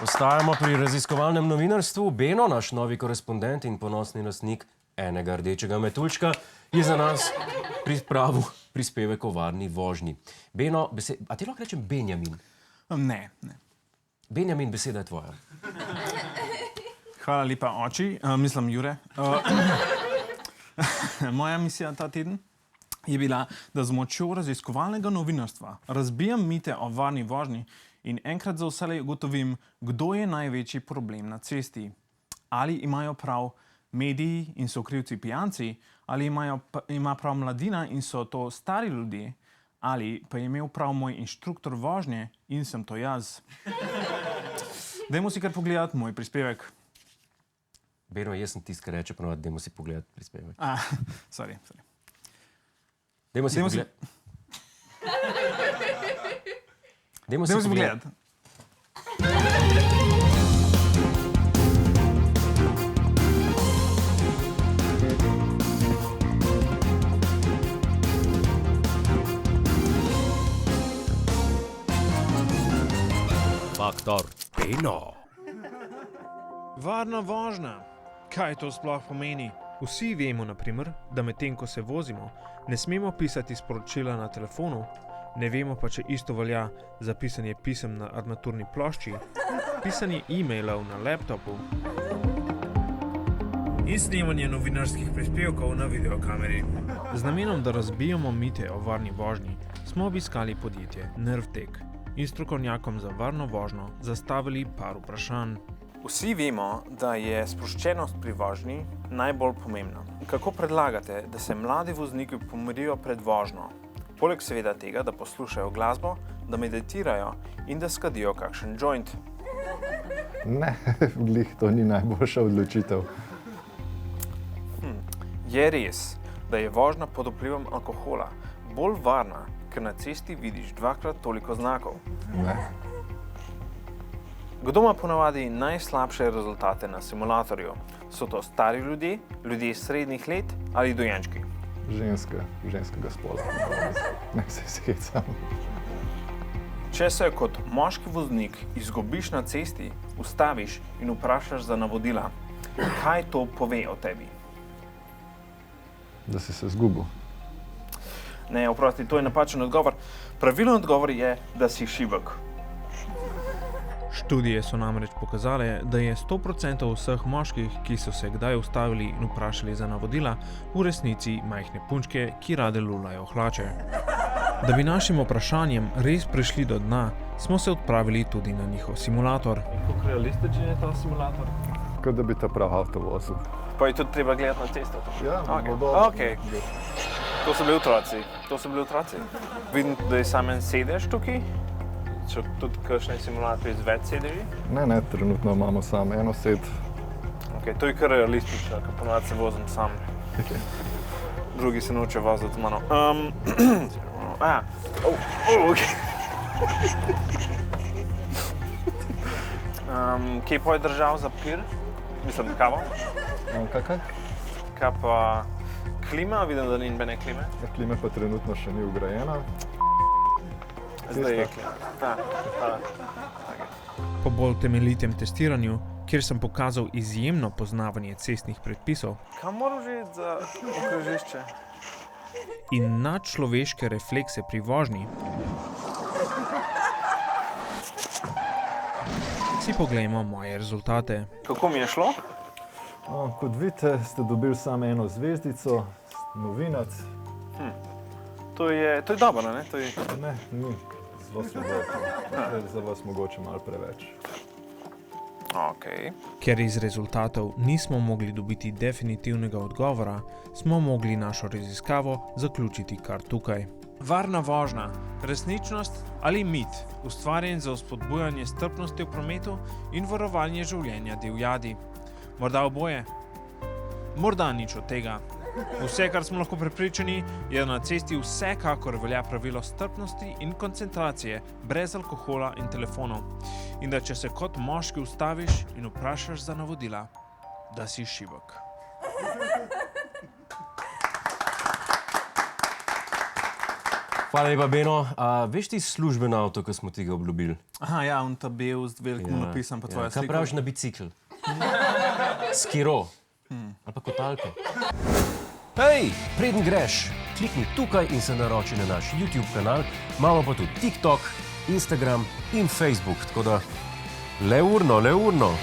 Ostajamo pri raziskovalnem novinarstvu. Beno, naš novi korespondent in ponosni lastnik enega rdečega metuljčka, je za nas pripravil prispevek o varni vožnji. Beno, a ti lahko rečem Benjamin? Ne. Benjamin, beseda je tvoja. Hvala lepa, oči. Mislim, Jure. Moja misija ta teden je bila, da z močjo raziskovalnega novinarstva razbijam mite o varni vožnji in enkrat za vselej ugotovim, kdo je največji problem na cesti. Ali imajo prav mediji in so krivci pijanci, ali ima prav mladina in so to stari ljudje, ali pa je imel prav moj inštruktor vožnje in sem to jaz. Dajmo si kar pogledati moj prispevek. Beno, jaz sem tisti, ki reče ponovadi, dajmo si pogledati prispevek. Sorry. Dajmo si pogledati. Dajmo si pogledati. Faktor Beno. Varna vožnja. Kaj to sploh pomeni? Vsi vemo, na primer, da medtem ko se vozimo, ne smemo pisati sporočila na telefonu, ne vemo pa, če isto velja za pisanje pisem na armaturni plošči, pisanje e-mailov na laptopu in snemanje novinarskih prispevkov na videokameri. Z namenom, da razbijamo mite o varni vožnji, smo obiskali podjetje Nervtek in strokovnjakom za varno vožnjo zastavili par vprašanj. Vsi vemo, da je sproščenost pri vožnji najbolj pomembna. Kako predlagate, da se mladi vozniki pomirijo pred vožnjo? Poleg seveda tega, da poslušajo glasbo, da meditirajo in da skadijo kakšen joint. Ne, glih, to ni najboljša odločitev. Je res, da je vožnja pod vplivom alkohola bolj varna, ker na cesti vidiš dvakrat toliko znakov? Ne. Kdo ima ponavadi najslabše rezultate na simulatorju? So to stari ljudje, ljudje srednjih let ali dojenčki? Ženskega spola. Ne se hecam. Če se kot moški voznik izgubiš na cesti, ustaviš in vprašaš za navodila, kaj to pove o tebi? Da si se izgubil. Ne, oprosti, to je napačen odgovor. Pravilen odgovor je, da si šibek. Študije so namreč pokazale, da je 100% vseh moških, ki so se kdaj ustavili in vprašali za navodila, v resnici majhne punčke, ki rade lulajo hlače. Da bi našim vprašanjem res prišli do dna, smo se odpravili tudi na njihov simulator. Kako realističen je ta simulator? Kot da bi ta prav avto vozil. Pa je tudi treba gledati na cesto. Ja, Okay. To so bili otroci. Vidim, da je samo sedež tukaj. Če tudi kakšne simulatorji z več sedeži? Ne, trenutno imamo samo eno sed. To je kar realistično, ker ponavadi se vozim sam. Drugi se naučijo voziti z mano. Kje pa je držal za pir? Mislim, kavo? Kaj? Kaj pa klima? Vidim, da ni nobene klime. Klima pa trenutno še ni vgrajena. Zdaj je klima. Hvala. Po bolj temeljitem testiranju, kjer sem pokazal izjemno poznavanje cestnih predpisov Kam moram že iti za okrožišče? in nadčloveške reflekse pri vožnji, si poglejmo moje rezultate. Kako mi je šlo? Kot vidite, ste dobili samo eno zvezdico, novinac. To je dobro, ne? Ne, ni. Zelo slabo. Za vas mogoče malo preveč. Ker iz rezultatov nismo mogli dobiti definitivnega odgovora, smo mogli našo raziskavo zaključiti kar tukaj. Varna vožnja, resničnost ali mit, ustvarjen za vzpodbujanje strpnosti v prometu in varovanje življenja divjadi. Morda oboje? Morda nič od tega. Vse, kar smo lahko prepričani, je, da na cesti vsekakor velja pravilo strpnosti in koncentracije, brez alkohola in telefonov. In da če se kot moški ustaviš in vprašaš za navodila, da si šibek. Hvala lepa, Beno. Veš ti služben avto, ki smo ti ga obljubili? Aha, ja, on ta bel z velikim napisom, pa tvoja Kaj slika. praviš na bicikl? Skiro. Ali pa kotalke. Hej, preden greš, klikni tukaj in se naroči na naš YouTube kanal, imamo pa tudi TikTok, Instagram in Facebook, tako da le urno.